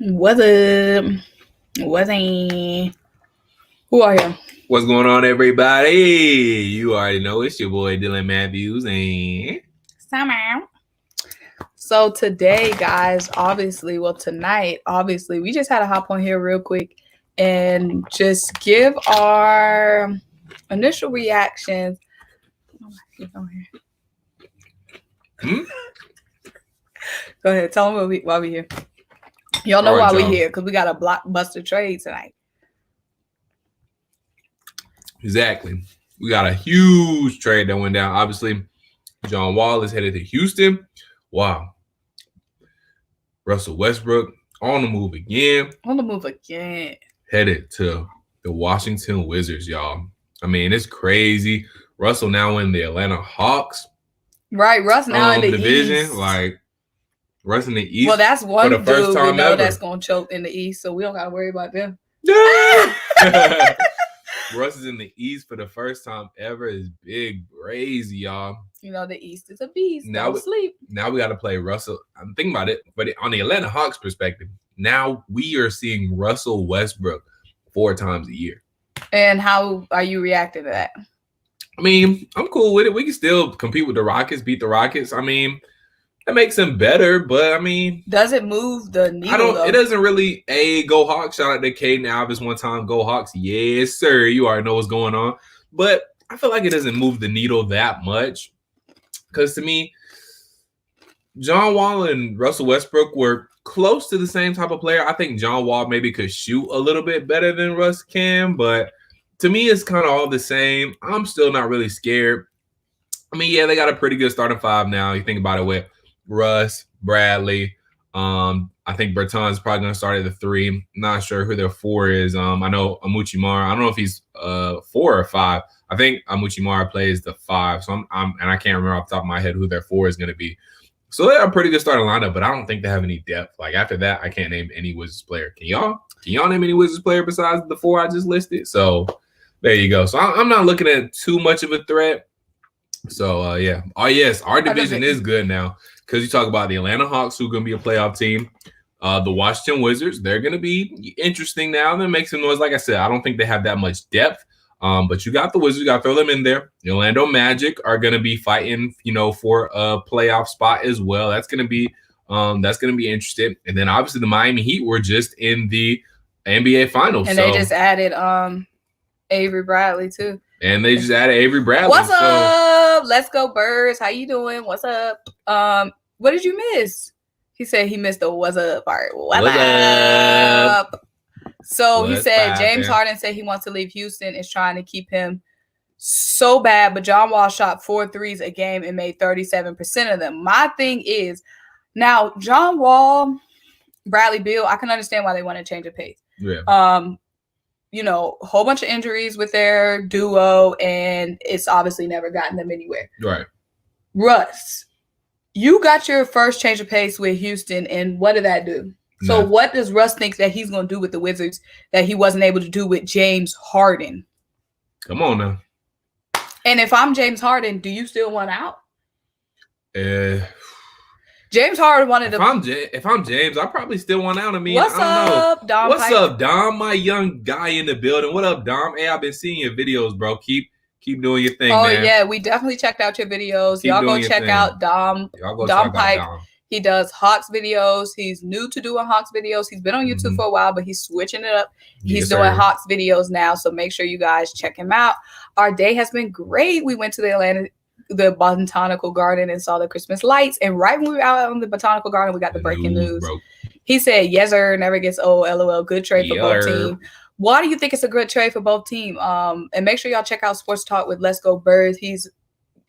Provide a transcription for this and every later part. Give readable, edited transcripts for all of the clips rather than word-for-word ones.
What's up? Who are you? What's going on, everybody? You already know it's your boy Dylan Mathews and Summer. So today, guys, tonight, we just had to hop on here real quick and just give our initial reactions. Go ahead, tell them why we here. Y'all know why we here, because we got a blockbuster trade tonight. Exactly. We got a huge trade that went down. Obviously, John Wall is headed to Houston. Wow. Russell Westbrook on the move again. Headed to the Washington Wizards, y'all. I mean, it's crazy. Russell now in the Atlanta Hawks. Right, Russ now in the division. East. Like, Russ in the East. Well, that's one dude we know that's going to choke in the East, so we don't got to worry about them. Russ is in the East for the first time ever. Is big, crazy, y'all. You know, the East is a beast. Now sleep. Now we got to play Russell. I'm thinking about it, but on the Atlanta Hawks perspective, now we are seeing Russell Westbrook 4 times a year. And how are you reacting to that? I mean, I'm cool with it. We can still compete with the Rockets, beat the Rockets. I mean, that makes them better, but I mean, does it move the needle? It doesn't really. Go Hawks! Shout out to Caden Alvis one time. Go Hawks! Yes, sir. You already know what's going on, but I feel like it doesn't move the needle that much because to me, John Wall and Russell Westbrook were close to the same type of player. I think John Wall maybe could shoot a little bit better than Russ can, but to me, it's kind of all the same. I'm still not really scared. I mean, yeah, they got a pretty good starting 5 now. You think about it with Russ, Bradley. I think Bertans probably going to start at the 3. Not sure who their 4 is. I know Amuchimara. I don't know if he's 4 or 5. I think Amuchimara plays the 5. So and I can't remember off the top of my head who their 4 is going to be. So they have a pretty good starting lineup, but I don't think they have any depth. Like after that, I can't name any Wizards player. Can y'all name any Wizards player besides the 4 I just listed? So there you go. So I'm not looking at too much of a threat. So yeah. Oh yes, our division is good now. Because you talk about the Atlanta Hawks, who are going to be a playoff team. The Washington Wizards, they're going to be interesting now. That makes some noise. Like I said, I don't think they have that much depth. But you got the Wizards. You got to throw them in there. The Orlando Magic are going to be fighting, for a playoff spot as well. That's going to be interesting. And then obviously the Miami Heat were just in the NBA Finals. And they just added Avery Bradley too. And they just added Avery Bradley. What's up? Let's go Birds. How you doing? What's up? What did you miss? He said he missed the what's up part. What's up? So he said James Harden said he wants to leave Houston, is trying to keep him so bad, but John Wall shot 4 threes a game and made 37% of them. My thing is, now John Wall, Bradley Beal, I can understand why they want to change the pace. Yeah. A whole bunch of injuries with their duo, and it's obviously never gotten them anywhere. Right. Russ, you got your first change of pace with Houston, and what did that do? So what does Russ think that he's going to do with the Wizards that he wasn't able to do with James Harden? Come on now. And if I'm James Harden, do you still want out? James Harden wanted to. If I'm James, I probably still want out. I mean, what's up, Dom? What's up, Dom? My young guy in the building. What up, Dom? Hey, I've been seeing your videos, bro. Keep doing your thing, man. Oh yeah, we definitely checked out your videos. Y'all go check out Dom. Dom Pike. He does Hawks videos. He's new to doing Hawks videos. He's been on YouTube for a while, but he's switching it up. He's doing Hawks videos now, so make sure you guys check him out. Our day has been great. We went to the Botanical Garden and saw the Christmas lights. And right when we were out on the Botanical Garden, we got the breaking news. Bro. He said, yes, sir, never gets old, LOL. Good trade for both teams. Why do you think it's a good trade for both teams? And make sure y'all check out Sports Talk with Let's Go Birds. He's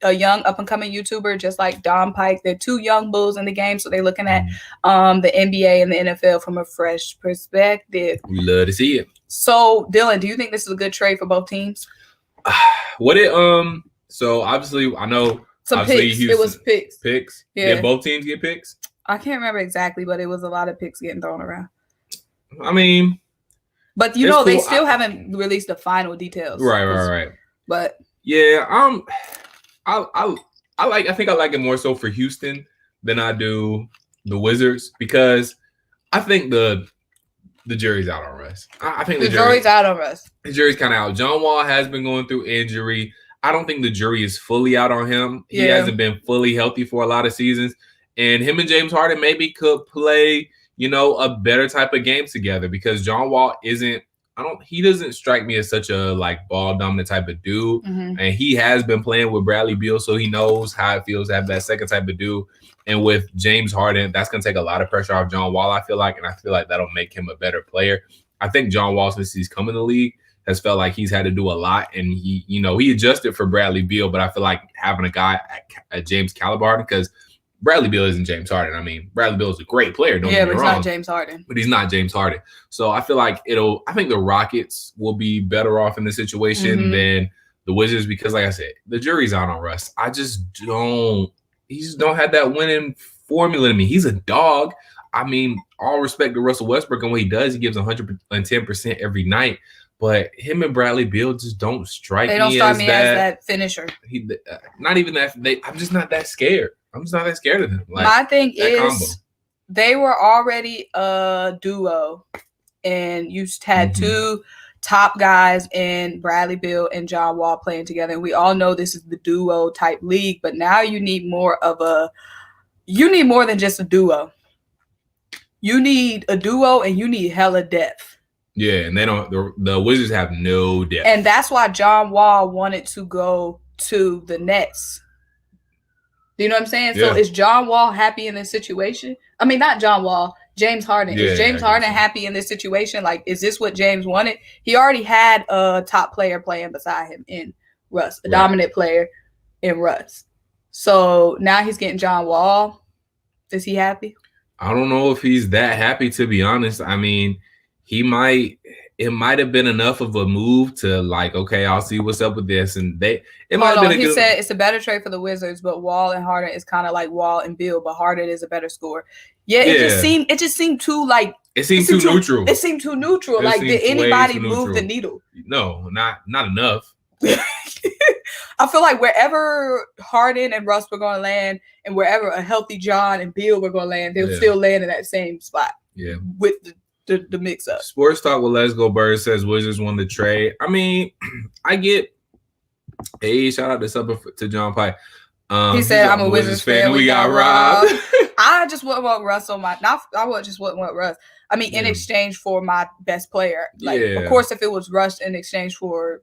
a young up-and-coming YouTuber, just like Dom Pike. They're 2 young bulls in the game, so they're looking at the NBA and the NFL from a fresh perspective. We love to see it. So, Dylan, do you think this is a good trade for both teams? So obviously, I know some picks. It was picks. Picks. Yeah. Did both teams get picks? I can't remember exactly, but it was a lot of picks getting thrown around. I mean, but cool. They still haven't released the final details. Right. But yeah, I think I like it more so for Houston than I do the Wizards, because I think the the jury's out on Russ. I think the jury's out on Russ. The jury's kind of out. John Wall has been going through injury. I don't think the jury is fully out on him. He hasn't been fully healthy for a lot of seasons. And him and James Harden maybe could play, a better type of game together because John Wall he doesn't strike me as such a ball dominant type of dude. Mm-hmm. And he has been playing with Bradley Beal, so he knows how it feels to have that second type of dude. And with James Harden, that's going to take a lot of pressure off John Wall, I feel like. And I feel like that'll make him a better player. I think John Wall, since he's come in the league, has felt like he's had to do a lot. And he adjusted for Bradley Beal, but I feel like having a guy at James caliber, because Bradley Beal isn't James Harden. I mean, Bradley Beal is a great player. Don't get me wrong. But he's not James Harden. But he's not James Harden. So I feel like I think the Rockets will be better off in this situation than the Wizards because, like I said, the jury's out on Russ. He just don't have that winning formula to me. He's a dog. I mean, all respect to Russell Westbrook and what he does. He gives 110% every night. But him and Bradley Beal just don't strike me as that finisher. Not even that. I'm just not that scared. I'm just not that scared of them. My thing is, they were already a duo, and you had two top guys in Bradley Beal and John Wall playing together. And we all know this is the duo type league, but now you need more than just a duo. You need a duo, and you need hella depth. Yeah, and they don't. The Wizards have no depth, and that's why John Wall wanted to go to the Nets. Do you know what I'm saying? Yeah. So is John Wall happy in this situation? I mean, not John Wall, James Harden. Is James Harden happy in this situation? Is this what James wanted? He already had a top player playing beside him in Russ, a dominant player in Russ. So now he's getting John Wall. Is he happy? I don't know if he's that happy, to be honest. I mean, it might have been enough of a move to okay, I'll see what's up with this. And he said it's a better trade for the Wizards, but Wall and Harden is kind of like Wall and Beal, but Harden is a better scorer. It just seemed too neutral. It seemed too neutral. Did anybody move the needle? No, not enough. I feel like wherever Harden and Russ were going to land, and wherever a healthy John and Beal were going to land, they'll still land in that same spot. Yeah, with the mix up. Sports Talk with Let's Go Bird says Wizards won the trade. I mean, I get. Hey, shout out to John Pike. He said, "I'm a Wizards fan. We got robbed." I just wouldn't want Russ on my. I wouldn't want Russ. I mean, in exchange for my best player. Of course, if it was Russ in exchange for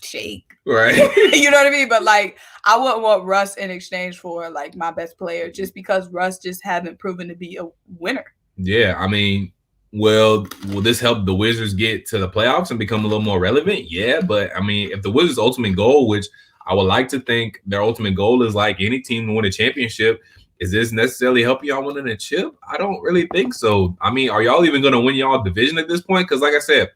Shake, right? You know what I mean? But I wouldn't want Russ in exchange for my best player, just because Russ just haven't proven to be a winner. Yeah, I mean, will this help the Wizards get to the playoffs and become a little more relevant? Yeah, but I mean, if the Wizards' ultimate goal, which I would like to think their ultimate goal is like any team to win a championship, is this necessarily helping y'all winning a chip? I don't really think so. I mean, are y'all even going to win y'all division at this point? Because like I said,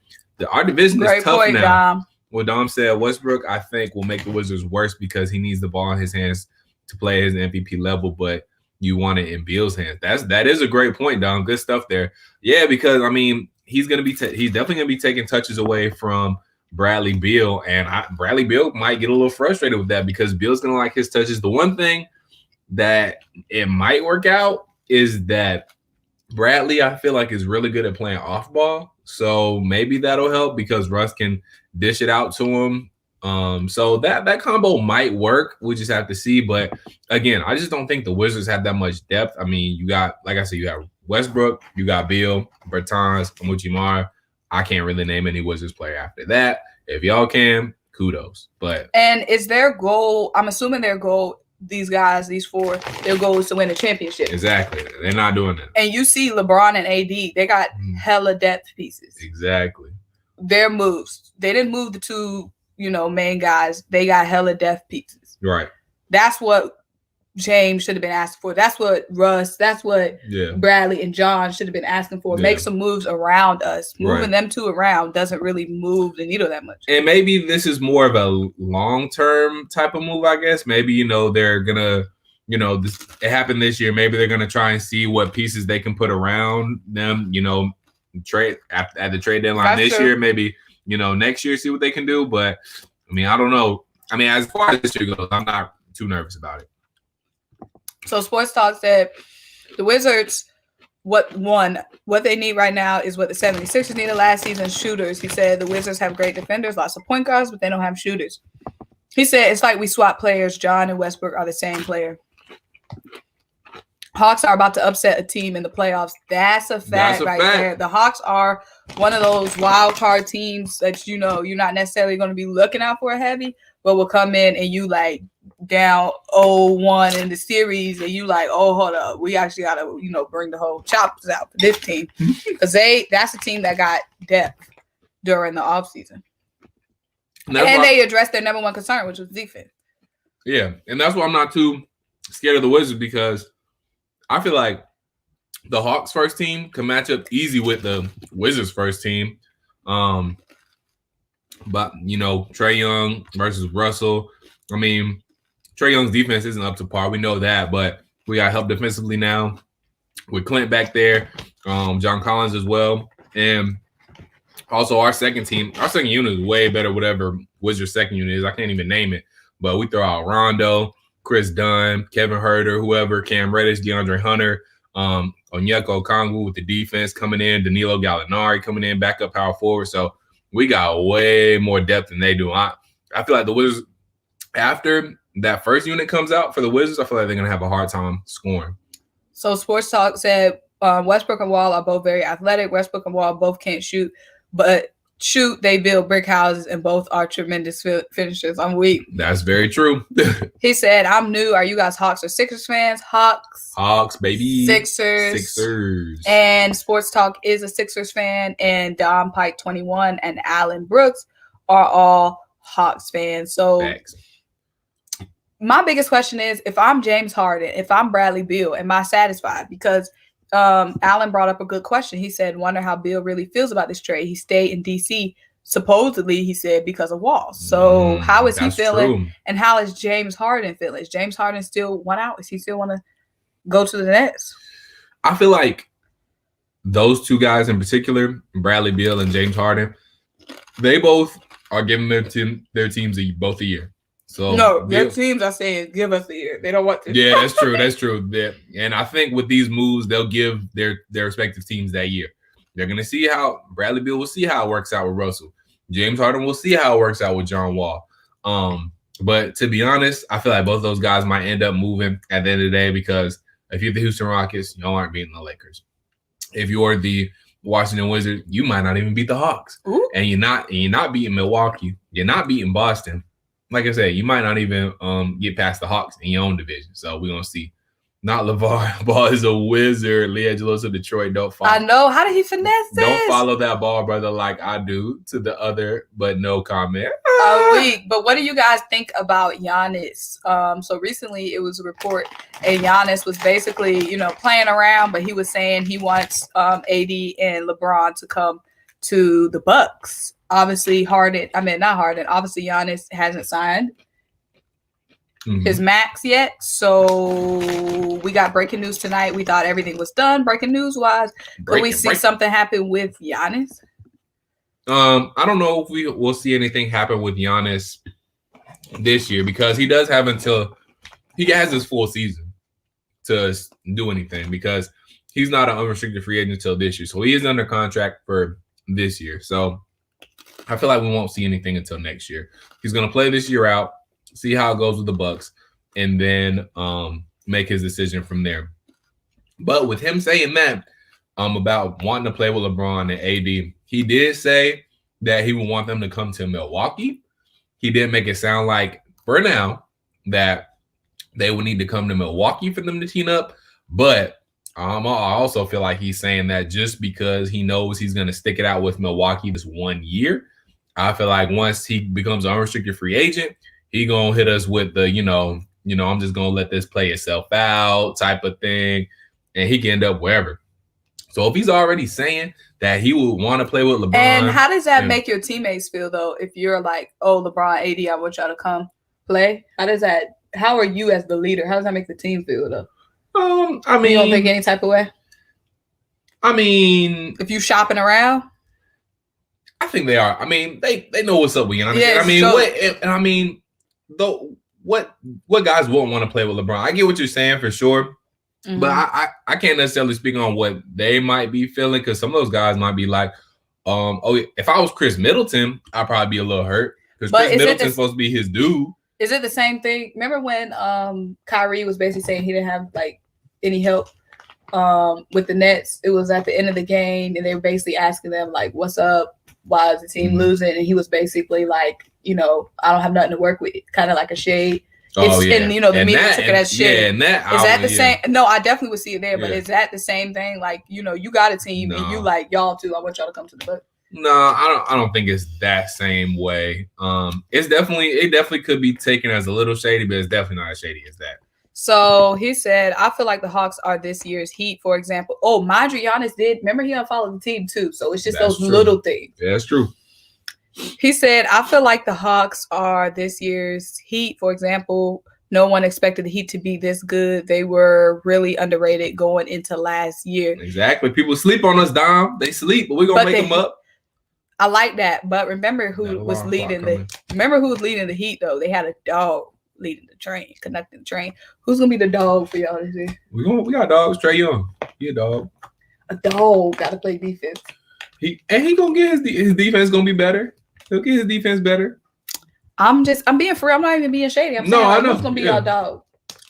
our division is tough now. Dom. What Dom said, Westbrook, I think, will make the Wizards worse because he needs the ball in his hands to play his MVP level, but you want it in Beal's hands. That is a great point, Dom. Good stuff there. Yeah, because I mean, he's definitely gonna be taking touches away from Bradley Beal, and Bradley Beal might get a little frustrated with that because Beal's gonna like his touches. The one thing that it might work out is that Bradley, I feel like, is really good at playing off ball, so maybe that'll help because Russ can dish it out to him. So that combo might work. We just have to see. But again, I just don't think the Wizards have that much depth. I mean, you got, like I said, you got Westbrook, you got Beal, Bertans, Amuchimara. I can't really name any Wizards player after that. If y'all can, kudos. And is their goal? I'm assuming their goal. These guys, these four, their goal is to win a championship. Exactly. They're not doing that. And you see LeBron and AD, they got hella depth pieces. Exactly. Their moves. They didn't move the two, main guys. They got hella depth pieces. Right. That's what James should have been asking for. That's what Russ, that's what Bradley and John should have been asking for. Yeah. Make some moves around us. Moving them two around doesn't really move the needle that much. And maybe this is more of a long-term type of move, I guess. Maybe, they're going to, it happened this year. Maybe they're going to try and see what pieces they can put around them, trade at the trade deadline this year. Maybe, next year, see what they can do. But, I mean, I don't know. I mean, as far as this year goes, I'm not too nervous about it. So Sports Talk said the Wizards what they need right now is what the 76ers needed last season, shooters. He said the Wizards have great defenders, lots of point guards, but they don't have shooters. He said it's like we swap players. John and Westbrook are the same player. Hawks are about to upset a team in the playoffs. That's a fact there. The Hawks are one of those wild card teams that, you know, you're not necessarily going to be looking out for a heavy, but will come in and you like down 0-1 in the series and you like, oh, hold up. We actually got to, you know, bring the whole choppers out for this team. Because that's a team that got depth during the offseason. And they addressed their number one concern, which was defense. Yeah, and that's why I'm not too scared of the Wizards, because I feel like the Hawks first team can match up easy with the Wizards first team. But, you know, Trae Young versus Russell. I mean, Trae Young's defense isn't up to par. We know that, but we got help defensively now with Clint back there, John Collins as well. And also our second unit is way better, whatever Wizards second unit is. I can't even name it. But we throw out Rondo, Chris Dunn, Kevin Huerter, whoever, Cam Reddish, DeAndre Hunter, Onyeka Okongwu with the defense coming in, Danilo Gallinari coming in, backup power forward. So we got way more depth than they do. I feel like the Wizards, after that first unit comes out for the Wizards, I feel like they're going to have a hard time scoring. So Sports Talk said Westbrook and Wall are both very athletic. Westbrook and Wall both can't shoot, but they build brick houses, and both are tremendous finishers. I'm weak. That's very true. He said, I'm new. Are you guys Hawks or Sixers fans? Hawks, baby. Sixers. And Sports Talk is a Sixers fan, and Dom Pike 21 and Alan Brooks are all Hawks fans. So Thanks. My biggest question is, if I'm James Harden, if I'm Bradley Beal, am I satisfied? Because Alan brought up a good question. He said, wonder how Bill really feels about this trade. He stayed in DC, supposedly, he said, because of Walls. So how is he feeling? True. And how is James Harden feeling? Is James Harden still want out? Does he still want to go to the Nets? I feel like those two guys in particular, Bradley Beal and James Harden, they both are giving their teams both a year. So no, their teams are saying, give us a year. They don't want to. Yeah, that's true. That's true. And I think with these moves, they'll give their respective teams that year. They're going to see how Bradley Beal will see how it works out with Russell. James Harden will see how it works out with John Wall. But to be honest, I feel like both of those guys might end up moving at the end of the day, because if you're the Houston Rockets, y'all aren't beating the Lakers. If you're the Washington Wizards, you might not even beat the Hawks. Ooh. And you're not beating Milwaukee. You're not beating Boston. Like I said, you might not even get past the Hawks in your own division. So we're going to see. Not LeVar Ball is a wizard. LiAngelo's of Detroit. Don't follow. I know. How did he finesse this? Don't follow that ball, brother, like I do to the other, but no comment. But what do you guys think about Giannis? So recently it was a report, and Giannis was basically, playing around, but he was saying he wants AD and LeBron to come to the Bucks. Obviously, obviously Giannis hasn't signed his max yet. So we got breaking news tonight. We thought everything was done breaking news wise. Could we see something happen with Giannis? I don't know if we will see anything happen with Giannis this year, because he does have until he has his full season to do anything, because he's not an unrestricted free agent until this year. So he is under contract for this year. So I feel like we won't see anything until next year. He's going to play this year out, see how it goes with the Bucks, and then make his decision from there. But with him saying that about wanting to play with LeBron and AD, he did say that he would want them to come to Milwaukee. He did make it sound like, for now, that they would need to come to Milwaukee for them to team up. But I also feel like he's saying that just because he knows he's going to stick it out with Milwaukee this 1 year. I feel like once he becomes an unrestricted free agent, he going to hit us with the, I'm just going to let this play itself out type of thing, and he can end up wherever. So if he's already saying that he would want to play with LeBron. And how does that make your teammates feel, though, if you're like, oh, LeBron, AD, I want y'all to come play? How are you as the leader? How does that make the team feel, though? You don't think any type of way? If you shopping around? I think they are. They know what's up with Giannis. Yeah, what guys won't want to play with LeBron? I get what you're saying for sure. Mm-hmm. But I can't necessarily speak on what they might be feeling because some of those guys might be like, if I was Chris Middleton, I'd probably be a little hurt because Chris Middleton's supposed to be his dude. Is it the same thing? Remember when Kyrie was basically saying he didn't have like any help with the Nets? It was at the end of the game, and they were basically asking them like, "What's up? Why is the team losing?" And he was basically like, I don't have nothing to work with, kind of like a shade. And the media took it as shit. Yeah, and that is that the same? No, I definitely would see it there. But is that the same thing? Like, you got a team and you like y'all too. I want y'all to come to the book. No, I don't think it's that same way. It definitely could be taken as a little shady, but it's definitely not as shady as that. So he said, I feel like the Hawks are this year's Heat, for example. Oh, mind you, Giannis did. Remember, he unfollowed the team too. So it's just those little things. Yeah, that's true. He said, I feel like the Hawks are this year's Heat. For example, no one expected the Heat to be this good. They were really underrated going into last year. Exactly. People sleep on us, Dom. They sleep, but we're going to make them up. I like that. But remember who was leading the Heat, though? They had a dog leading the train, conducting the train. Who's going to be the dog for y'all this year? We got dogs. Trae Young. He a dog. A dog. Got to play defense. He going to get his defense going to be better. He'll get his defense better. I'm being free. I'm not even being shady. I'm saying, I know. Who's going to be our dog?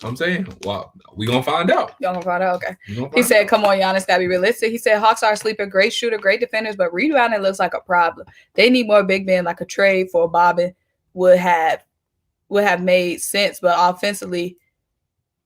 I'm saying, well, we going to find out. Y'all going to find out? Okay. He said, come on, Giannis, got to be realistic. He said, Hawks are a sleeper, great shooter, great defenders, but rebounding looks like a problem. They need more big men like a Trae for Bogdan would have made sense, but offensively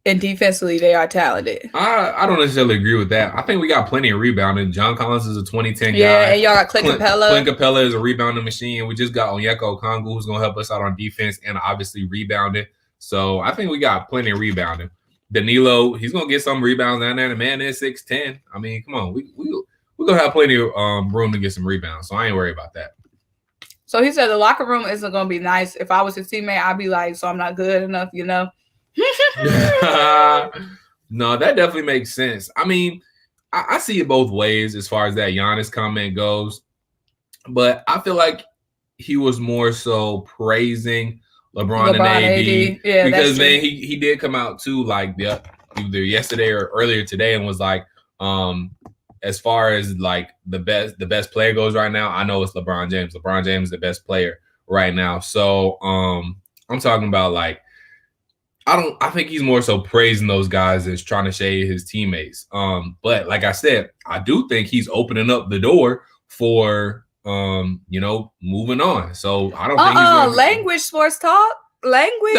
and defensively, they are talented. I don't necessarily agree with that. I think we got plenty of rebounding. John Collins is a 2010 guy. Yeah, and y'all got Clint Capella. Clint Capella is a rebounding machine. We just got Onyeka Okongwu, who's going to help us out on defense and obviously rebounding. So I think we got plenty of rebounding. Danilo, he's going to get some rebounds down there. The man is 6'10". I mean, come on. We're going to have plenty of room to get some rebounds, so I ain't worried about that. So he said the locker room isn't going to be nice. If I was his teammate, I'd be like, so I'm not good enough, No, that definitely makes sense. I mean, I see it both ways as far as that Giannis comment goes, but I feel like he was more so praising LeBron and AD. Yeah, because then he did come out too, like either yesterday or earlier today, and was like, as far as like the best player goes right now, I know it's LeBron James. LeBron James is the best player right now. So I'm talking about like, I think he's more so praising those guys as trying to shade his teammates. But like I said, I do think he's opening up the door for moving on. So I don't think he's language, sports talk. Language.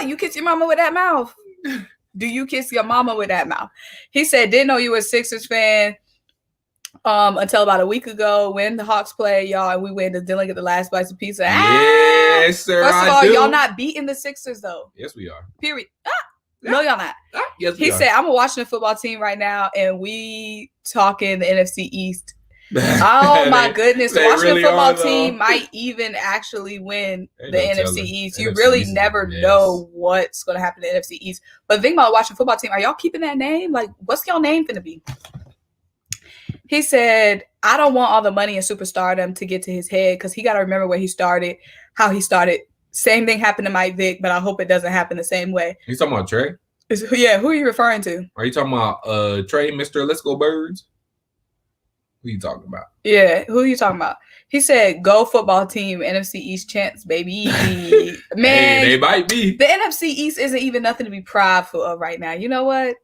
You kiss your mama with that mouth. Do you kiss your mama with that mouth? He said, didn't know you were a Sixers fan until about a week ago when the Hawks played y'all and we went to dinner get the last slice of pizza. Yes, sir. First of all, y'all not beating the Sixers though. Yes, we are. Period. No, y'all not. Yes, he said, I'm a Washington football team right now, and we talking the NFC East. Oh my goodness. The Washington really football team might even actually win the NFC East. You really never know what's going to happen in the NFC East. But the thing about the Washington football team, are y'all keeping that name? Like, what's y'all name going to be? He said, I don't want all the money and superstardom to get to his head because he got to remember where he started, how he started. Same thing happened to Mike Vick, but I hope it doesn't happen the same way. You talking about Trae? Yeah, who are you referring to? Are you talking about Trae, Mr. Let's Go Birds? Who are you talking about? Yeah, who are you talking about? He said, go football team, NFC East champs, baby. Man, hey, they might be. The NFC East isn't even nothing to be prideful of right now. You know what?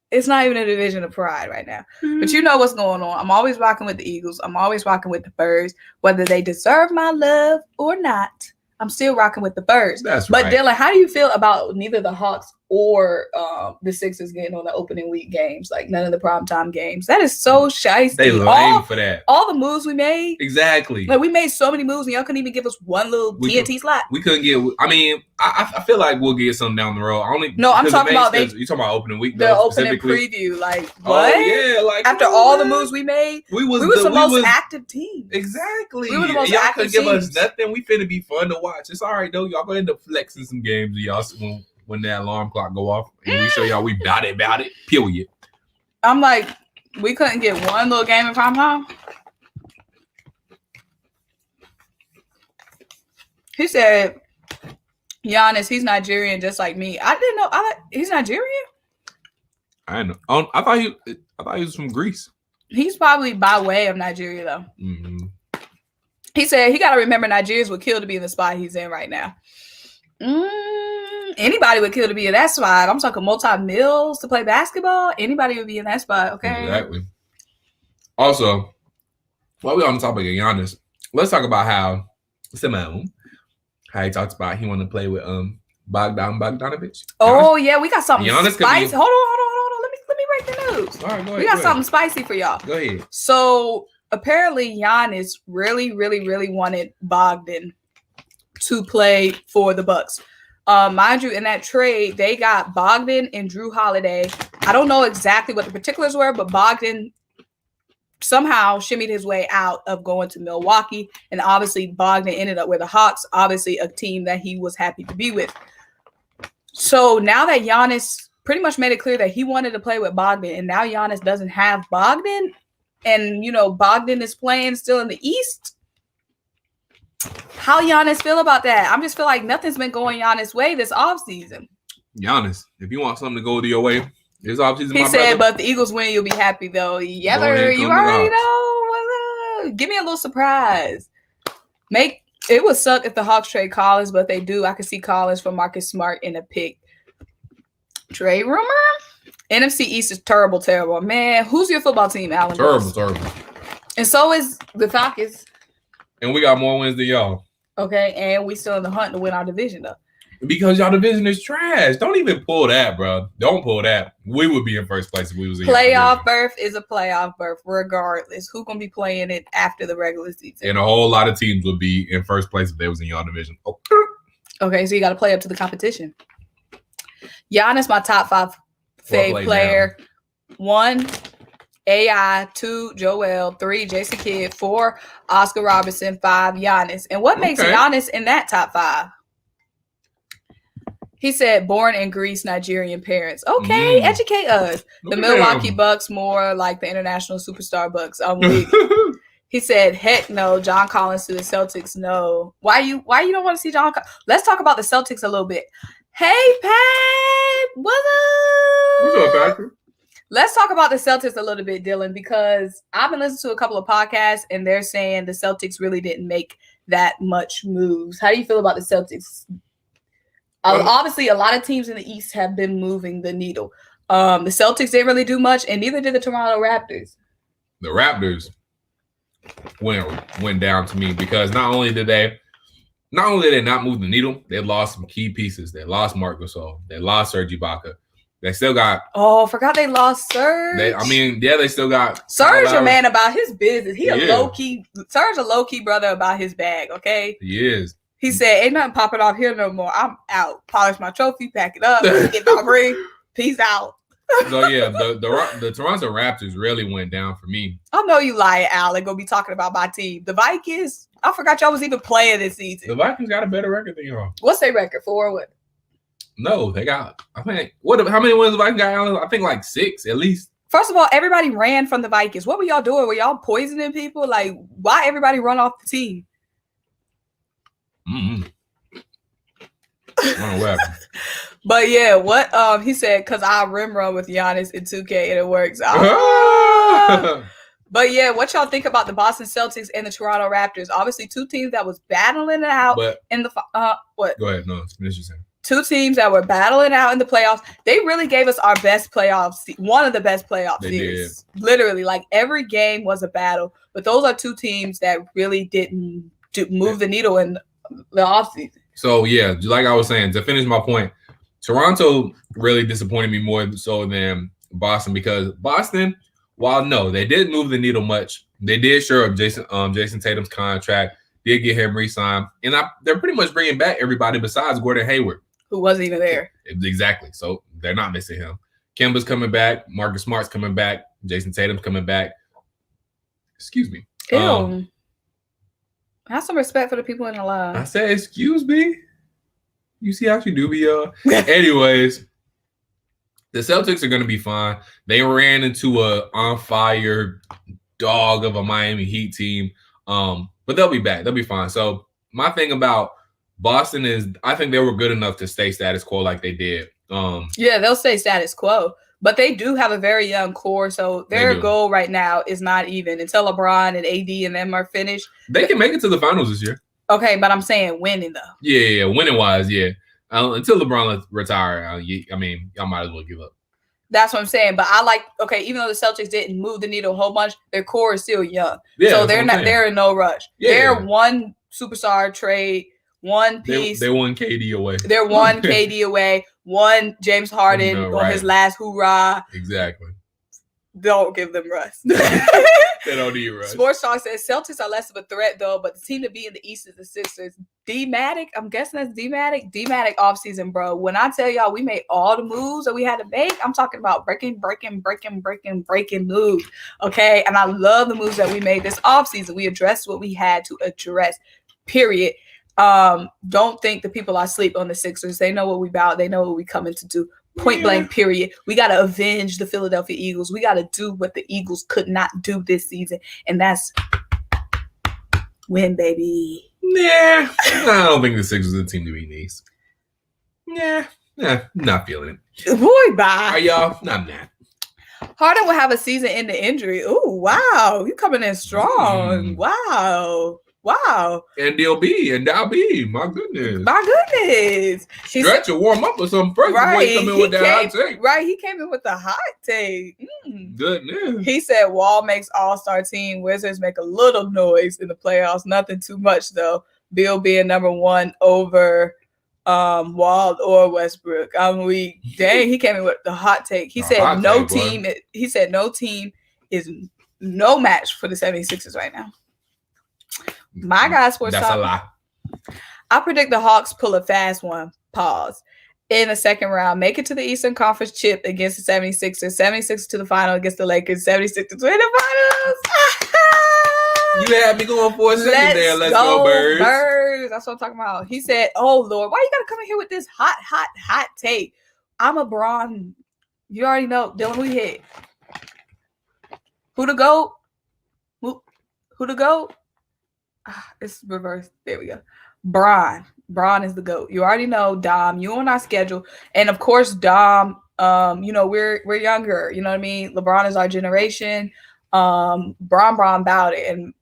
It's not even a division of pride right now. But you know what's going on. I'm always rocking with the Eagles. I'm always rocking with the Birds. Whether they deserve my love or not, I'm still rocking with the Birds. That's right. But Dylan, how do you feel about neither the Hawks or the Sixers getting on the opening week games? Like none of the primetime games. That is so shiesty. They lame for that. All the moves we made. Exactly. Like we made so many moves and y'all couldn't even give us one little TNT slot. We couldn't get. I mean, I feel like we'll get something down the road. No, I'm talking about you talking about opening week. The opening preview. Like what? Oh, yeah. Like after all the moves we made, we was the most active team. Exactly. We were the most y'all active couldn't give teams. us nothing. We finna be fun to watch. It's all right though. Y'all gonna end up flexing some games. Y'all when that alarm clock go off and we show y'all we about it. Period. I'm like, we couldn't get one little game in prime time. He said, Giannis, he's Nigerian just like me. I didn't know he's Nigerian. I know. I thought he was from Greece. He's probably by way of Nigeria though. Mm-hmm. He said he got to remember Nigerians would kill to be in the spot he's in right now. Anybody would kill to be in that spot. I'm talking multi-mills to play basketball. Anybody would be in that spot. Okay. Exactly. Also, while we're on the topic of Giannis, let's talk about how Symone, how he talks about he want to play with Bogdan Bogdanovic. Oh yeah, we got something spicy. Hold on. Let me break the news. All right, go ahead. We got something spicy for y'all. Go ahead. So apparently Giannis really wanted Bogdan to play for the Bucks. Mind you, in that trade, they got Bogdan and Drew Holiday. I don't know exactly what the particulars were, but Bogdan somehow shimmied his way out of going to Milwaukee. And obviously Bogdan ended up with the Hawks, obviously a team that he was happy to be with. So now that Giannis pretty much made it clear that he wanted to play with Bogdan, and now Giannis doesn't have Bogdan, and, you know, Bogdan is playing still in the East. How Giannis feel about that? I just feel like nothing's been going Giannis' way this offseason. Giannis, if you want something to go your way, this offseason, he said, but if the Eagles win, you'll be happy, though. Yeah, you already know. Give me a little surprise. It would suck if the Hawks trade Collins, but they do. I could see Collins for Marcus Smart in a pick. Trade rumor? NFC East is terrible. Man, who's your football team, Alan? Terrible. And so is the Falcons. And we got more wins than y'all. Okay, and we still in the hunt to win our division, though. Because y'all division is trash. Don't even pull that, bro. Don't pull that. We would be in first place if we was in playoff berth is a playoff berth, regardless. Who's gonna be playing it after the regular season? And a whole lot of teams would be in first place if they was in y'all division. Okay, so you got to play up to the competition. Giannis, my top 5 fave player. 1, AI. 2, Joel. 3, Jason Kidd. 4, Oscar Robertson. 5, Giannis. And what makes Giannis in that top 5? He said, born in Greece, Nigerian parents. Okay, educate us. The Milwaukee Bucks, more like the international superstar Bucks. I'm weak. He said, heck no. John Collins to the Celtics, no. Why you don't want to see John? Let's talk about the Celtics a little bit. Hey, Pat. What's up, Patrick? Let's talk about the Celtics a little bit, Dylan, because I've been listening to a couple of podcasts, and they're saying the Celtics really didn't make that much moves. How do you feel about the Celtics? Obviously, a lot of teams in the East have been moving the needle. The Celtics didn't really do much, and neither did the Toronto Raptors. The Raptors went down to me because not only did they not move the needle, they lost some key pieces. They lost Marc Gasol. They lost Serge Ibaka. They still got. Oh, forgot they lost Serge. They still got Serge, a man about his business. He a low key. Serge, a low key brother about his bag. Okay, he is. He said, "Ain't nothing popping off here no more. I'm out. Polish my trophy, pack it up, get my ring. Peace out." So yeah, the Toronto Raptors really went down for me. I know you lying, Al. They're gonna be talking about my team, the Vikings. I forgot y'all was even playing this season. The Vikings got a better record than y'all. What's their record? 4 what? No, they got. I think how many wins the Vikings got? I think like 6 at least. First of all, everybody ran from the Vikings. What were y'all doing? Were y'all poisoning people? Like, why everybody run off the team? I don't know what happened. But yeah, what he said, because I rim run with Giannis in 2K and it works. But yeah, what y'all think about the Boston Celtics and the Toronto Raptors? Obviously, 2 teams that was battling it out in the what? Go ahead, no, finish your saying. 2 teams that were battling out in the playoffs. They really gave us our best playoffs, one of the best playoff series. Literally, like every game was a battle. But those are 2 teams that really didn't move the needle in the offseason. So yeah, like I was saying, to finish my point, Toronto really disappointed me more so than Boston because Boston, while no, they didn't move the needle much. They did shore up Jason Tatum's contract, did get him re-signed, and they're pretty much bringing back everybody besides Gordon Hayward, who wasn't even there. Exactly. So they're not missing him. Kemba's coming back. Marcus Smart's coming back. Jason Tatum's coming back. Excuse me. Ew. Have some respect for the people in the line. I said, excuse me. You see how she do be, Anyways, the Celtics are going to be fine. They ran into a on-fire dog of a Miami Heat team. But they'll be back. They'll be fine. So my thing about Boston is. I think they were good enough to stay status quo like they did. Yeah, they'll stay status quo, but they do have a very young core, so their goal right now is not even until LeBron and AD and them are finished. They can make it to the finals this year. Okay, but I'm saying winning though. Yeah, winning wise, yeah. Until LeBron retire, I mean, y'all might as well give up. That's what I'm saying. But I like, okay, even though the Celtics didn't move the needle a whole bunch, their core is still young. Yeah, so they're in no rush. Yeah. They're one superstar trade, one piece. They won KD away. They're one KD away, one James Harden on his last hoorah. Exactly. Don't give them rest. They don't need rest. Sports Talk says Celtics are less of a threat though, but the team to beat in the East is the Sixers. D-Matic, I'm guessing that's D-Matic. D-Matic offseason, bro. When I tell y'all we made all the moves that we had to make, I'm talking about breaking moves. Okay, and I love the moves that we made this offseason. We addressed what we had to address. Period. Don't think the people are asleep on the Sixers. They know what we about. They know what we coming to do. Point blank, period. We got to avenge the Philadelphia Eagles. We got to do what the Eagles could not do this season, and that's win, baby. Nah, I don't think the Sixers are the team to beat East. Nah, not feeling it. Boy, bye. Are y'all? No, I'm not. Harden will have a season-ending injury. Ooh, wow. You coming in strong. Wow. And they'll be. My goodness. Stretch or warm up or something first before he come in with that hot take. Right, he came in with the hot take. Goodness. He said Wall makes all-star team. Wizards make a little noise in the playoffs. Nothing too much, though. Bill being number one over Wall or Westbrook. I'm weak. Dang, he came in with the hot take. He said no team is no match for the 76ers right now. My guys, Sports Talk. That's a lie. I predict the Hawks pull a fast one. Pause. In the second round, make it to the Eastern Conference chip against the 76ers. 76ers to the final against the Lakers. 76ers to win the finals. You had me going for a second there. Let's go, Birds. Birds. That's what I'm talking about. He said, oh, Lord, why you got to come in here with this hot take? I'm a Braun. You already know. Dylan, who you hit? Who to go? Who to go? It's reversed. There we go. Braun is the GOAT. You already know Dom. You on our schedule. And of course, Dom, we're younger. You know what I mean? LeBron is our generation. Braun about it. And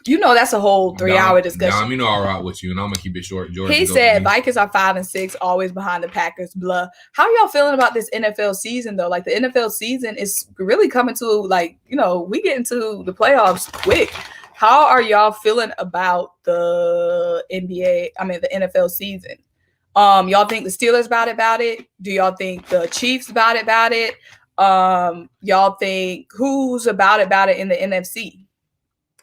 that's a whole 3-hour discussion. Dom, I'll rock with you, and I'm gonna keep it short. Jordan, he said Vikings are 5-6, always behind the Packers. Blah. How are y'all feeling about this NFL season though? Like the NFL season is really coming to we get into the playoffs quick. How are y'all feeling about the the NFL season? Y'all think the Steelers about it? Do y'all think the Chiefs about it? Y'all think who's about it in the NFC?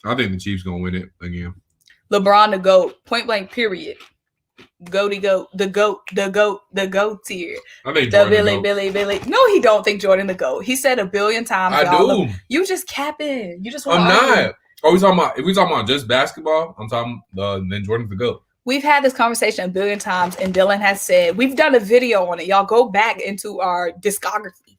I think the Chiefs gonna win it again. LeBron the GOAT. Point blank, period. Goaty goat. The GOAT tier. I think Jordan Billy. No, he don't think Jordan the GOAT. He said 1 billion times. I do. You just capping. You just want. I'm not. Are we talking about? If we talking about just basketball, I'm talking. Then Jordan's the GOAT. We've had this conversation 1 billion times, and Dylan has said we've done a video on it. Y'all go back into our discography.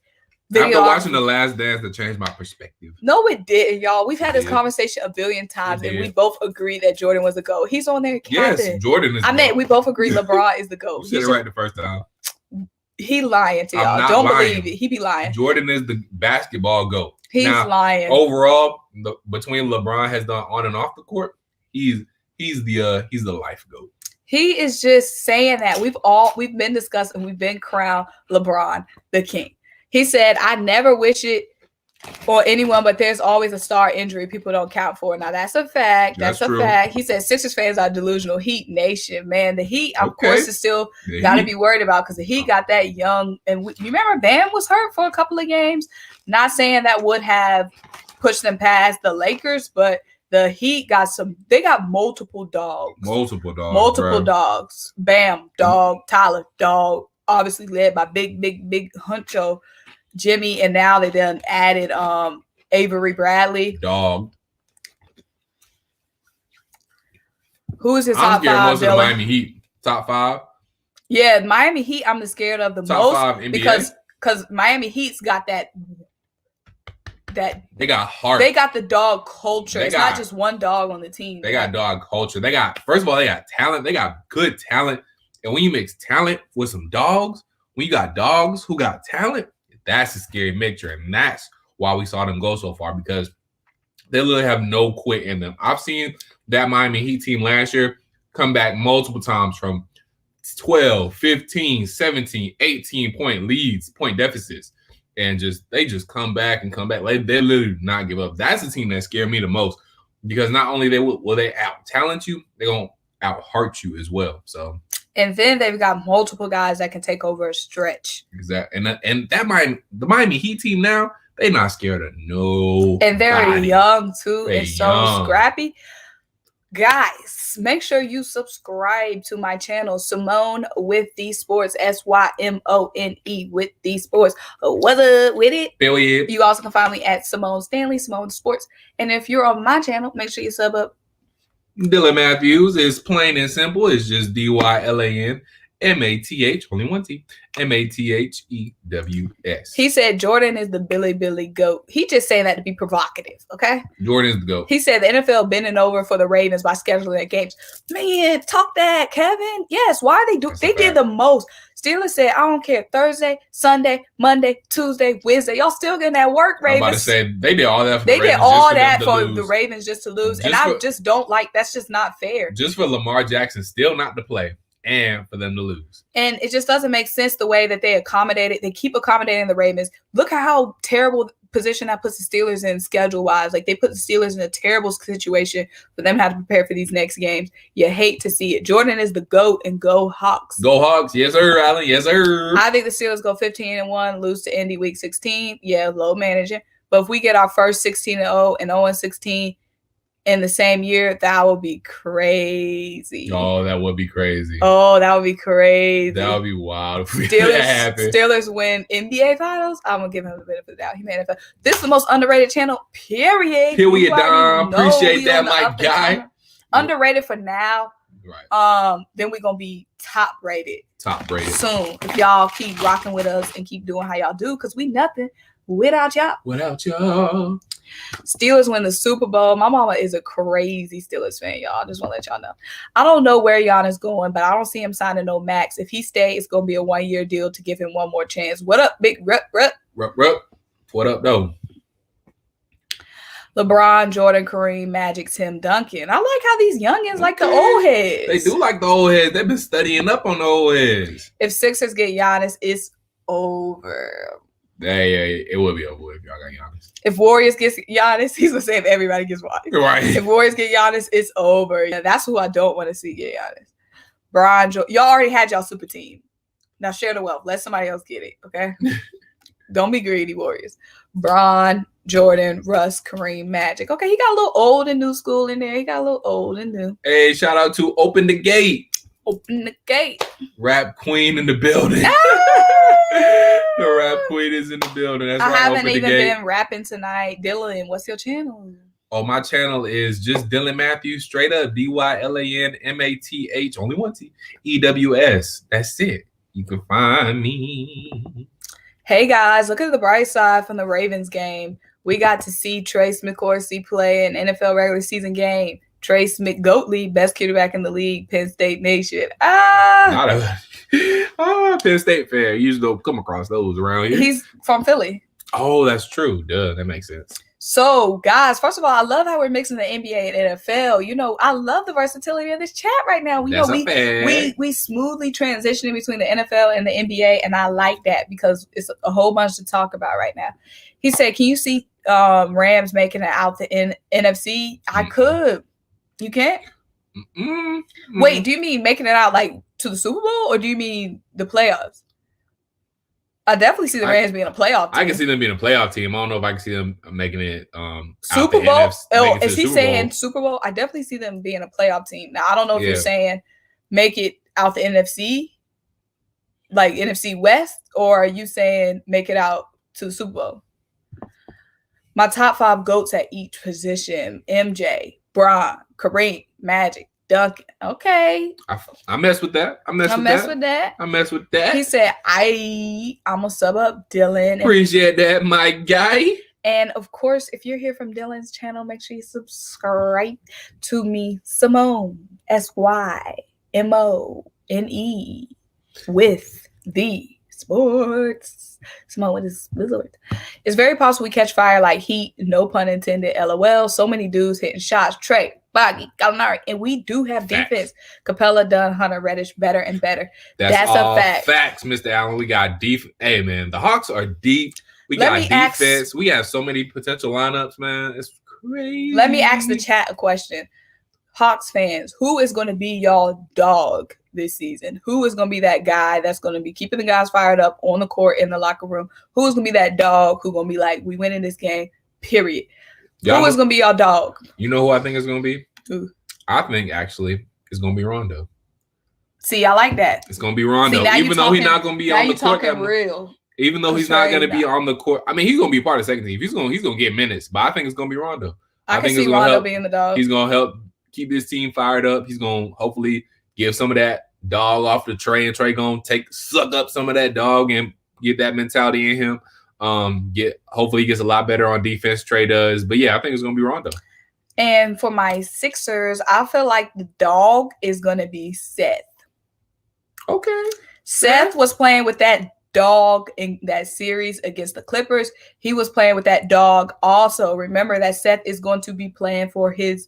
After watching The Last Dance, that changed my perspective. No, it didn't, y'all. We've had this conversation 1 billion times, and we both agree that Jordan was the GOAT. He's on there. Yes, Jordan is. We both agree LeBron is the GOAT. You said it right the first time. He lying to y'all. Don't believe it. He be lying. Jordan is the basketball GOAT. He's lying. Overall, between LeBron has done on and off the court, he's the life GOAT. He is just saying that we've been discussing, we've been crowned LeBron the king. He said, I never wish it for anyone, but there's always a star injury people don't count for. Now, that's a fact. That's a fact. He said, Sixers fans are delusional. Heat Nation, man. The Heat, of course, is still got to be worried about because the Heat got that young. And you remember Bam was hurt for a couple of games? Not saying that would have pushed them past the Lakers, but the Heat got they got multiple dogs. Multiple dogs. Bam, dog. Tyler, dog. Obviously led by big huncho Jimmy, and now they done added Avery Bradley. Dog. Who is his top 5? I'm scared most of the Miami Heat. Top 5? Yeah, Miami Heat I'm the scared of the top most 5 NBA? because Miami Heat's got that that they got heart. They got the dog culture. It's not just one dog on the team. They got dog culture. They got, first of all, they got talent. They got good talent. And when you mix talent with some dogs, when you got dogs who got talent, that's a scary mixture. And that's why we saw them go so far, because they literally have no quit in them. I've seen that Miami Heat team last year come back multiple times from 12, 15, 17, 18 point leads, point deficits. And they just come back and come back. Like, they literally do not give up. That's the team that scared me the most, because not only will they out talent you, they're gonna out heart you as well. So, and then they've got multiple guys that can take over a stretch. Exactly, and the Miami Heat team now, they're not scared of no. And they're young too. It's so scrappy. Guys, make sure you subscribe to my channel, Symone with the Sports, SYMONE with the Sports. What's up with it? Billion. You also can find me at Symone Stanley, Symone with the Sports. And if you're on my channel, make sure you sub up. Dylan Mathews is plain and simple. It's just DYLAN MATH, only one T, MATHEWS. He said Jordan is the Billy GOAT. He just saying that to be provocative, okay? Jordan is the GOAT. He said the NFL bending over for the Ravens by scheduling their games. Man, talk that, Kevin. Yes, why are they do? They did the most. Steelers said, I don't care. Thursday, Sunday, Monday, Tuesday, Wednesday. Y'all still getting that work, Ravens. I'm about to say, they did all that for the Ravens. They did all that for the Ravens just to lose. And I just don't like, that's just not fair. Just for Lamar Jackson still not to play. And for them to lose. And it just doesn't make sense the way that they accommodated. They keep accommodating the Ravens. Look at how terrible position that puts the Steelers in schedule-wise. Like, they put the Steelers in a terrible situation for them to have to prepare for these next games. You hate to see it. Jordan is the GOAT, and go Hawks. Go Hawks. Yes, sir, Allen. Yes, sir. I think the Steelers go 15-1, lose to Indy week 16. Yeah, low managing. But if we get our first 16-0 and 0-16 in the same year, that would be crazy. Oh, that would be crazy. Oh, that would be crazy. That would be wild if that happened. Steelers win NBA titles. I'm gonna give him a bit of a doubt. He made it. This is the most underrated channel. Period. Dom. Appreciate that, my guy. Underrated for now. Right. Then we're gonna be top rated. Top rated soon. If y'all keep rocking with us and keep doing how y'all do, because we nothing without y'all. Steelers win the Super Bowl. My mama is a crazy Steelers fan, y'all. I just want to let y'all know. I don't know where Giannis going, but I don't see him signing no max. If he stays, it's going to be a 1-year deal to give him one more chance. What up, big rup? What up, though? LeBron, Jordan, Kareem, Magic, Tim Duncan. I like how these youngins like the old heads. They do like the old heads. They've been studying up on the old heads. If Sixers get Giannis, it's over. Yeah, it will be over if y'all got Giannis. If Warriors get Giannis, he's gonna say if everybody gets Giannis. Right. If Warriors get Giannis, it's over. Yeah, that's who I don't want to see get Giannis. Brian, y'all already had y'all super team. Now share the wealth. Let somebody else get it, okay? Don't be greedy, Warriors. Bron, Jordan, Russ, Kareem, Magic. Okay, he got a little old and new school in there. He got a little old and new. Hey, shout out to Open the Gate. Open the Gate. Rap Queen in the building. The Rap Queen is in the building. That's right. I haven't even been rapping tonight. Dylan, what's your channel? Oh, my channel is just Dylan Mathews, straight up DYLANMATH, only one T, EWS. That's it. You can find me. Hey guys, look at the bright side from the Ravens game. We got to see Trae Smith-Corsi play an NFL regular season game. Trae Smith, Goatley, best quarterback in the league, Penn State Nation. Penn State fan. You usually don't come across those around here. He's from Philly. Oh, that's true. Duh, that makes sense. So, guys, first of all, I love how we're mixing the NBA and NFL. You know, I love the versatility of this chat right now. We smoothly transitioning between the NFL and the NBA, and I like that because it's a whole bunch to talk about right now. He said, can you see Rams making it out the NFC? I could. You can't? Wait, do you mean making it out like to the Super Bowl, or do you mean the playoffs? I definitely see the Rams being a playoff team. I can see them being a playoff team. I don't know if I can see them making it Super Bowl. Is he saying Super Bowl? I definitely see them being a playoff team. Now, I don't know if you're saying make it out the NFC, like NFC West, or are you saying make it out to the Super Bowl? My top 5 GOATs at each position: MJ, Bron, Kareem, Magic, Duncan. Okay. I mess with that. I mess with that. He said, I'm going to sub up Dylan. Appreciate that, my guy. And of course, if you're here from Dylan's channel, make sure you subscribe to me, Symone, SYMONE, with the sports. Symone with the sports. It's very possible we catch fire like heat, no pun intended, LOL. So many dudes hitting shots. Trae, Bogdan, Gallinari, and we do have defense. Capella, Dunn, Hunter, Reddish, better and better. That's all a fact. Facts, Mr. Allen. We got defense. Hey, man, the Hawks are deep. We got defense. We have so many potential lineups, man. It's crazy. Let me ask the chat a question. Hawks fans, who is going to be y'all dog this season? Who is going to be that guy that's going to be keeping the guys fired up on the court, in the locker room? Who is going to be that dog who's going to be like, we win in this game, period? Who is going to be y'all dog? You know who I think is going to be? Who? I think, actually, it's going to be Rondo. See, I like that. It's going to be Rondo. Even though he's not going to be on the court. Real. Even though he's not going to be on the court. I mean, he's going to be part of the second team. He's going to get minutes. But I think it's going to be Rondo. I can see Rondo being the dog. He's going to help keep his team fired up. He's going to hopefully give some of that dog off to Trae. And Trae going to suck up some of that dog and get that mentality in him. Hopefully he gets a lot better on defense. Trae does. But, yeah, I think it's going to be Rondo. And for my Sixers, I feel like the dog is going to be Seth. Okay. Seth was playing with that dog in that series against the Clippers. He was playing with that dog also. Remember that Seth is going to be playing for his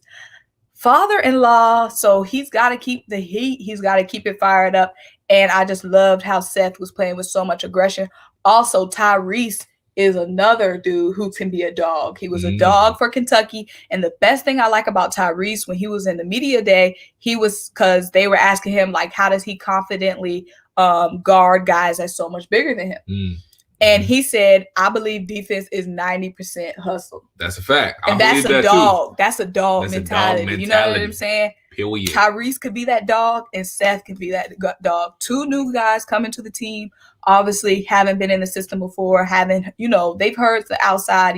father-in-law, so he's got to keep the heat. He's got to keep it fired up. And I just loved how Seth was playing with so much aggression. Also, Tyrese is another dude who can be a dog. He was a dog for Kentucky. And the best thing I like about Tyrese when he was in the media day, because they were asking him, like, how does he confidently guard guys that's so much bigger than him? And he said, I believe defense is 90% hustle. That's a fact. And that's a dog. That's a dog mentality. You know what I'm saying? Period. Tyrese could be that dog and Seth could be that dog. Two new guys coming to the team, obviously haven't been in the system before, they've heard the outside,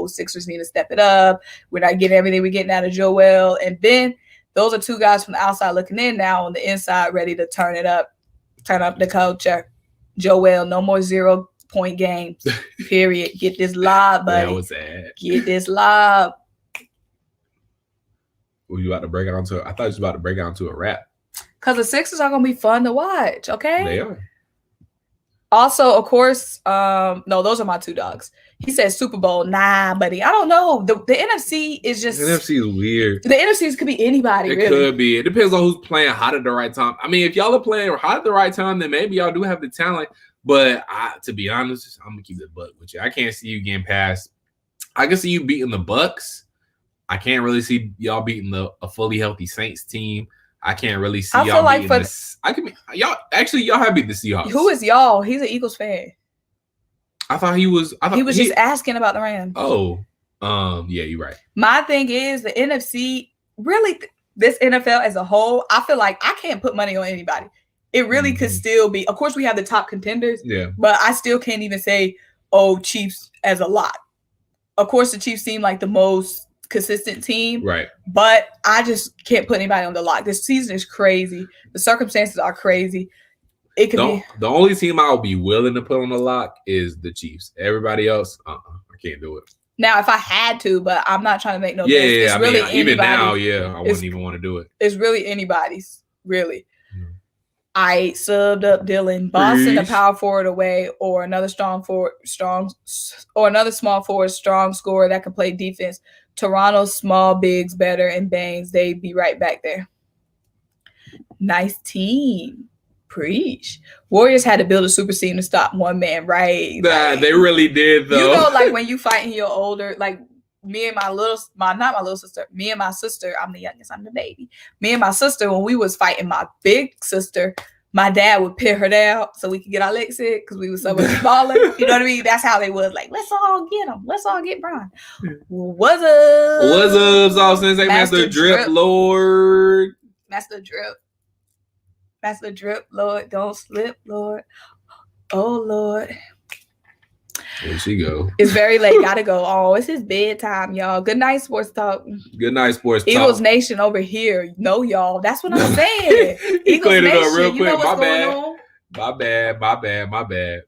Sixers need to step it up. We're not getting everything we're getting out of Joel. And then those are two guys from the outside looking in now on the inside, ready to turn up the culture. Joel, no more 0-point games, period. Get this lob, buddy. That was sad. Get this lob. Were you about to break it onto I thought you was about to break it onto a rap. Because the Sixers are going to be fun to watch, okay? They are. Also, of course, no, those are my two dogs. He says Super Bowl. Nah, buddy. I don't know. The NFC is just... The NFC is weird. The NFC could be anybody, really. It could be. It depends on who's playing hot at the right time. I mean, if y'all are playing hot at the right time, then maybe y'all do have the talent. But to be honest, I'm going to keep the buck with you. I can't see you getting past... I can see you beating the Bucks. I can't really see y'all beating a fully healthy Saints team. I can't really see y'all beating this. Y'all have beat the Seahawks. Who is y'all? He's an Eagles fan. I thought he was just asking about the Rams. Oh, yeah, you're right. My thing is the NFC, really, this NFL as a whole, I feel like I can't put money on anybody. It really could still be. Of course, we have the top contenders. Yeah. But I still can't even say, Chiefs as a lot. Of course, the Chiefs seem like the most consistent team, right? But I just can't put anybody on the lock. This season is crazy. The circumstances are crazy. It could be the only team I would be willing to put on the lock is the Chiefs. Everybody else, I can't do it. Now, if I had to, but I'm not trying to make no. Yeah, it's really even now, I wouldn't even want to do it. It's really anybody's, really. I subbed up Dylan. Boston, a power forward away, or another small forward, strong scorer that can play defense. Toronto, small bigs, better, and Baines, they'd be right back there. Nice team. Preach. Warriors had to build a super team to stop one man, right? Nah, they really did, though. Like when you fighting your older, like me and me and my sister, I'm the youngest, I'm the baby. Me and my sister, when we was fighting my big sister, my dad would pin her down so we could get our legs in because we were so much smaller. You know what I mean? That's how they was. Like, let's all get him. Let's all get Brian. What's up? What's up, Sauce Sensei? Master Drip Lord. Master Drip Lord. Don't slip, Lord. Oh, Lord. There she go. It's very late. Gotta go. Oh, it's his bedtime, y'all. Good night, sports talk. Good night, sports talk. Eagles Nation over here. No, y'all. That's what I'm saying. He cleared it up real quick. My bad. My bad.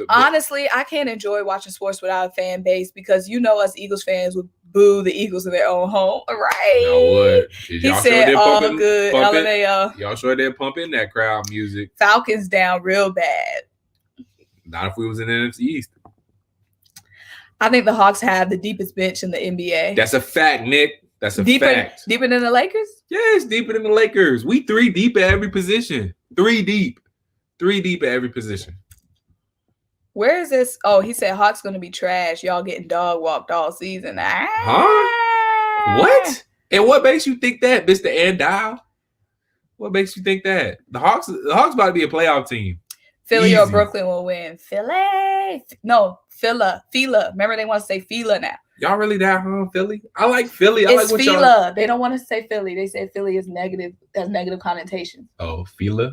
Honestly, I can't enjoy watching sports without a fan base because us Eagles fans would boo the Eagles in their own home, right? Y'all would. He said, "Oh, good, LMAO." Y'all sure they're pumping that crowd music. Falcons down real bad. Not if we was in the NFC East. I think the Hawks have the deepest bench in the NBA. That's a fact, Nick. That's a fact. Deeper than the Lakers? Yes, deeper than the Lakers. We 3 deep at every position. 3 deep. 3 deep at every position. Where is this? Oh, he said Hawks going to be trash. Y'all getting dog walked all season. Huh? What? And what makes you think that, Mr. Andile? What makes you think that? The Hawks about to be a playoff team. Philly Easy. Or Brooklyn will win. Philly. No, Fila. Remember they want to say Fila now. Y'all really that home, Philly? I like Philly. It's like Fila. They don't want to say Philly. They say Philly is negative, has negative connotations. Oh, Fila?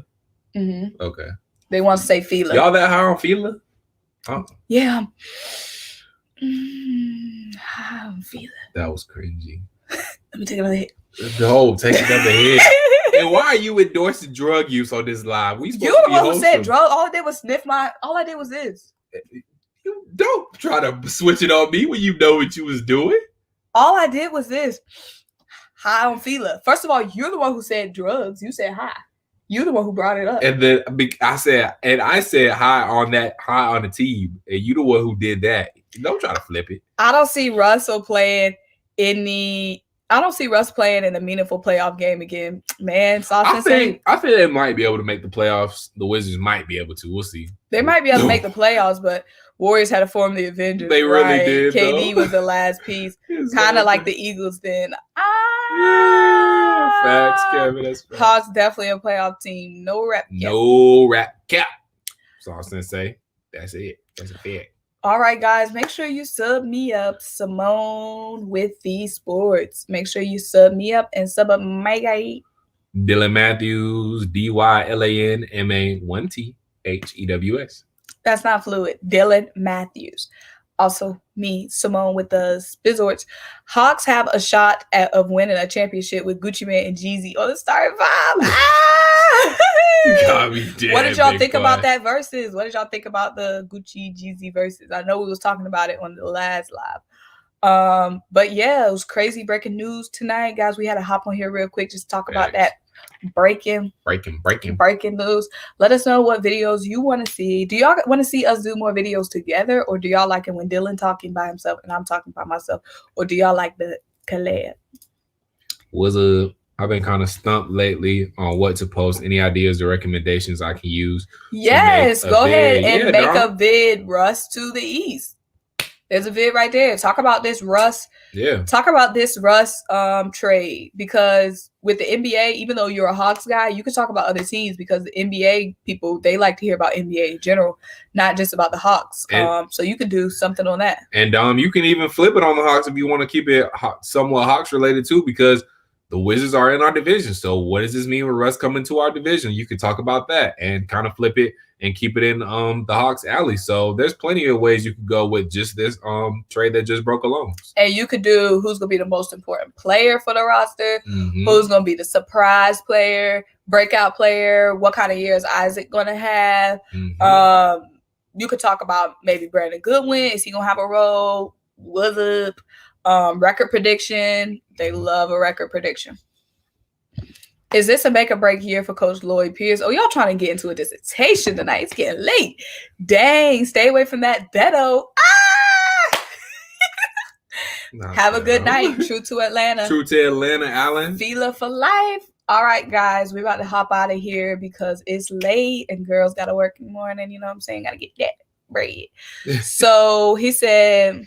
Mm-hmm. Okay. They want to say Fila. Y'all that high on Fila? Oh. Yeah. High on Fila. That was cringy. Let me take another hit. No, take another hit. And why are you endorsing drug use on this live? You the one who said drug. All I did was sniff all I did was this. You don't try to switch it on me when you know what you was doing. All I did was this. High on Fila. First of all, you're the one who said drugs. You said high. You're the one who brought it up. And then I said high on the team. And you the one who did that. Don't try to flip it. I don't see Russell playing in the meaningful playoff game again. Man, I think they might be able to make the playoffs. The Wizards might be able to. We'll see. They might be able to make the playoffs, but Warriors had to form the Avengers. They really did. KD was the last piece. Kind of like the Eagles then. Yeah. Facts, Kevin. That's facts. Hawks definitely a playoff team. No rap cap. No rap cap. That's all I was going to say. That's it. That's a fact. All right, guys. Make sure you sub me up. Simone with the sports. Make sure you sub me up and sub up my guy. Dylan Mathews. DYLANMA1THEWS. That's not fluid. Dylan Mathews. Also, me, Simone with the Spizzorts. Hawks have a shot of winning a championship with Gucci Mane and Jeezy on the starting five. You got me dead. What did y'all think about that versus? What did y'all think about the Gucci Jeezy versus? I know we was talking about it on the last live. But yeah, it was crazy breaking news tonight, guys. We had to hop on here real quick, just talk about that breaking news. Let us know what videos you want to see. Do y'all want to see us do more videos together, or do y'all like it when Dylan talking by himself and I'm talking by myself, or do y'all like the collab? I've been kind of stumped lately on what to post. Any ideas or recommendations I can use? Yes, go ahead and make a vid, Russ to the East. There's a vid right there. Talk about this Russ. Yeah. Talk about this Russ trade, because with the NBA, even though you're a Hawks guy, you can talk about other teams, because the NBA people, they like to hear about NBA in general, not just about the Hawks. So you can do something on that. And you can even flip it on the Hawks if you want to keep it somewhat Hawks related too, because the Wizards are in our division. So what does this mean with Russ coming to our division? You can talk about that and kind of flip it and keep it in the Hawks alley. So there's plenty of ways you could go with just this trade that just broke along. And you could do who's going to be the most important player for the roster, who's going to be the surprise player, breakout player, what kind of year is Isaac going to have. You could talk about maybe Brandon Goodwin. Is he going to have a role? What's up? Record prediction. They love a record prediction. Is this a make or break year for Coach Lloyd Pierce? Oh, y'all trying to get into a dissertation tonight. It's getting late. Dang, stay away from that Beto. Have a good night. True to Atlanta. True to Atlanta, Allen. Fila for life. All right, guys, we're about to hop out of here because it's late and girls got to work in the morning. You know what I'm saying? Got to get that bread. So he said,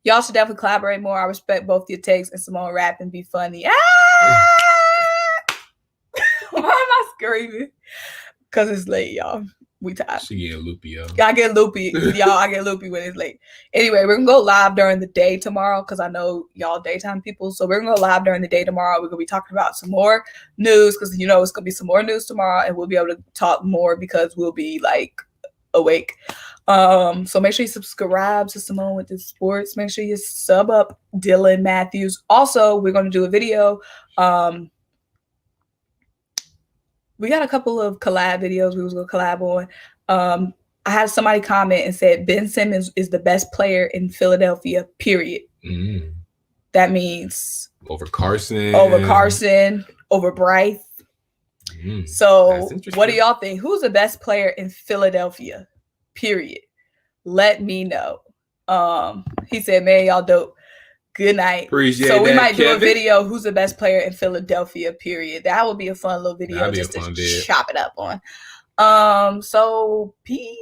y'all should definitely collaborate more. I respect both your takes, and Symone rap and be funny. Why am I screaming? Because it's late, y'all. We tired. She getting loopy, yo. I get loopy. Y'all, I get loopy when it's late. Anyway, we're going to go live during the day tomorrow because I know y'all daytime people. So we're going to go live during the day tomorrow. We're going to be talking about some more news because, it's going to be some more news tomorrow, and we'll be able to talk more because we'll be, awake. So make sure you subscribe to Simone with the Sports. Make sure you sub up Dylan Mathews. Also, we're going to do a video. We got a couple of collab videos we was going to collab on. I had somebody comment and said Ben Simmons is the best player in Philadelphia, period. That means over Carson, over Bryce. So what do y'all think? Who's the best player in Philadelphia, period? Let me know. He said, man, y'all dope. Good night. Appreciate so we that, might Kevin. do a video, who's the best player in Philadelphia, period. That would be a fun little video just to chop it up on. So peace.